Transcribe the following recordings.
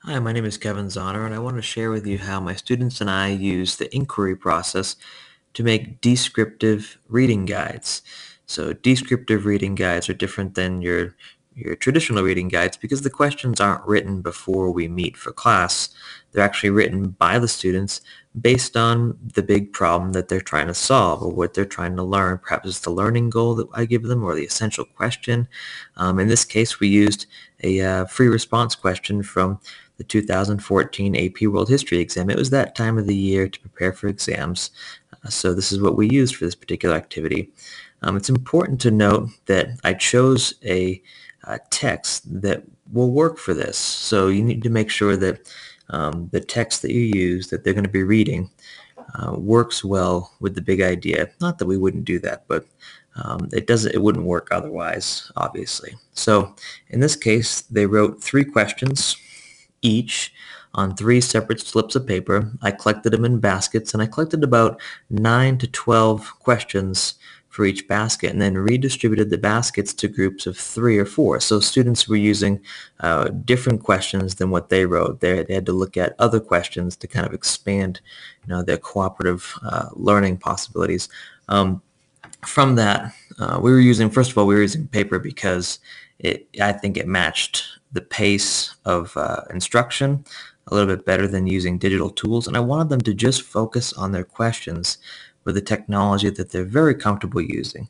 Hi, my name is Kevin Zahner, and I want to share with you how my students and I use the inquiry process to make descriptive reading guides. So descriptive reading guides are different than your traditional reading guides because the questions aren't written before we meet for class. They're actually written by the students based on the big problem that they're trying to solve or what they're trying to learn. Perhaps it's the learning goal that I give them or the essential question. In this case, we used a free response question from the 2014 AP World History exam. It was that time of the year to prepare for exams. So this is what we used for this particular activity. It's important to note that I chose a text that will work for this. So you need to make sure that the text that you use, that they're going to be reading, works well with the big idea. Not that we wouldn't do that, but it wouldn't work otherwise, obviously. So in this case, they wrote 3 questions each on 3 separate slips of paper. I collected them in baskets, and I collected about 9 to 12 questions for each basket and then redistributed the baskets to groups of 3 or 4. So students were using different questions than what they wrote. They had to look at other questions to kind of expand their cooperative learning possibilities. From that, first of all, we were using paper because I think it matched the pace of instruction a little bit better than using digital tools. And I wanted them to just focus on their questions with the technology that they're very comfortable using.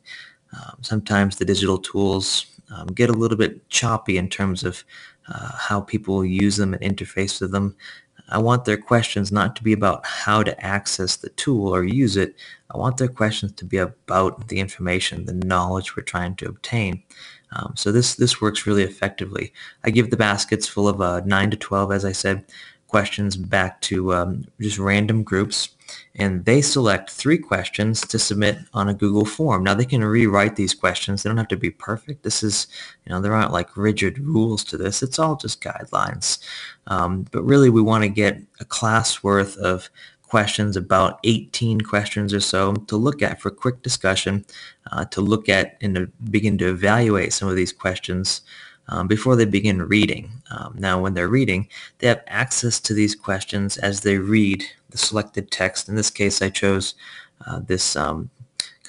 Sometimes the digital tools get a little bit choppy in terms of how people use them and interface with them. I want their questions not to be about how to access the tool or use it. I want their questions to be about the information, the knowledge we're trying to obtain. So this works really effectively. I give the baskets full of 9 to 12, as I said, questions back to just random groups, and they select 3 questions to submit on a Google form. Now they can rewrite these questions. They don't have to be perfect. This is, there aren't like rigid rules to this. It's all just guidelines. But really we want to get a class worth of questions, about 18 questions or so, to look at for quick discussion, to look at and to begin to evaluate some of these questions before they begin reading. Now, when they're reading, they have access to these questions as they read the selected text. In this case, I chose this kind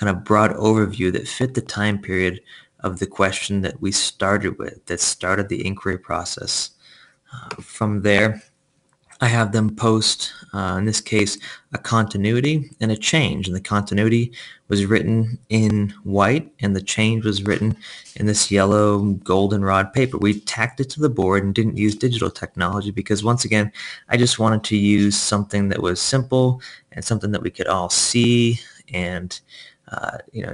of broad overview that fit the time period of the question that we started with, that started the inquiry process. From there, I have them post, in this case, a continuity and a change. And the continuity was written in white, and the change was written in this yellow goldenrod paper. We tacked it to the board and didn't use digital technology because, once again, I just wanted to use something that was simple and something that we could all see and,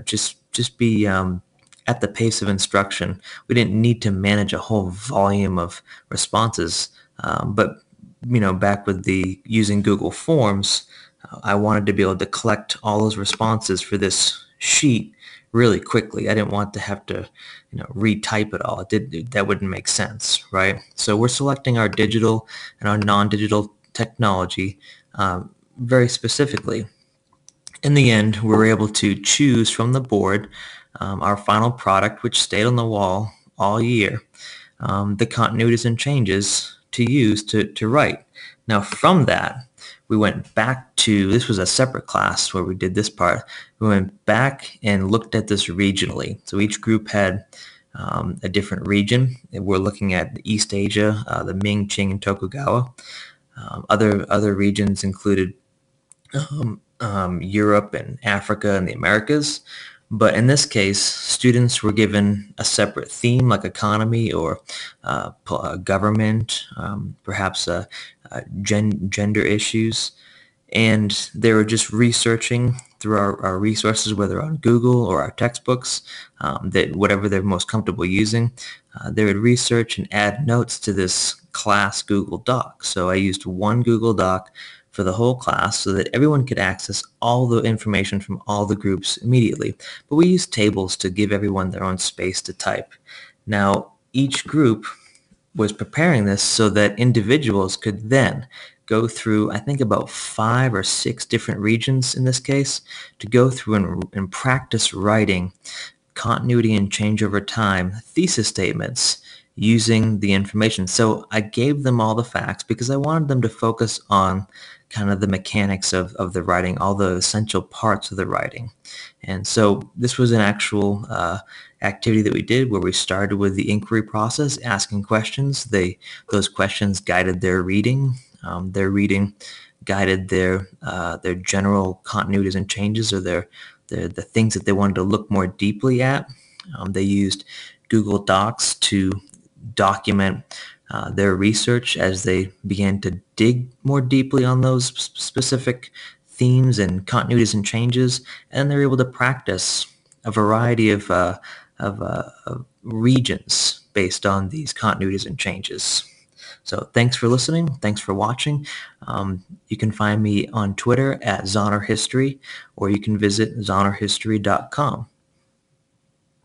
just be at the pace of instruction. We didn't need to manage a whole volume of responses, but back with the using Google Forms, I wanted to be able to collect all those responses for this sheet really quickly. I didn't want to have to, retype it all. That wouldn't make sense, right? So we're selecting our digital and our non-digital technology very specifically. In the end, we were able to choose from the board our final product, which stayed on the wall all year, the continuities and changes to use to write. Now from that, we went back to, this was a separate class where we did this part. We went back and looked at this regionally. So each group had a different region. We're looking at East Asia, the Ming, Qing, and Tokugawa. Other regions included Europe and Africa and the Americas. But in this case, students were given a separate theme like economy or government, perhaps gender issues. And they were just researching through our resources, whether on Google or our textbooks, that whatever they're most comfortable using, they would research and add notes to this class Google Doc. So I used one Google Doc for the whole class so that everyone could access all the information from all the groups immediately. But we used tables to give everyone their own space to type. Now, each group was preparing this so that individuals could then go through, I think, about 5 or 6 different regions in this case, to go through and practice writing continuity and change over time thesis statements using the information. So I gave them all the facts because I wanted them to focus on kind of the mechanics of the writing, all the essential parts of the writing. And so this was an actual activity that we did where we started with the inquiry process, asking questions. Those questions guided their reading. Their reading guided their general continuities and changes, or the things that they wanted to look more deeply at. They used Google Docs to document their research as they began to dig more deeply on those specific themes and continuities and changes, and they're able to practice a variety of regions based on these continuities and changes. So thanks for listening. Thanks for watching. You can find me on Twitter at ZonerHistory, or you can visit zonerhistory.com.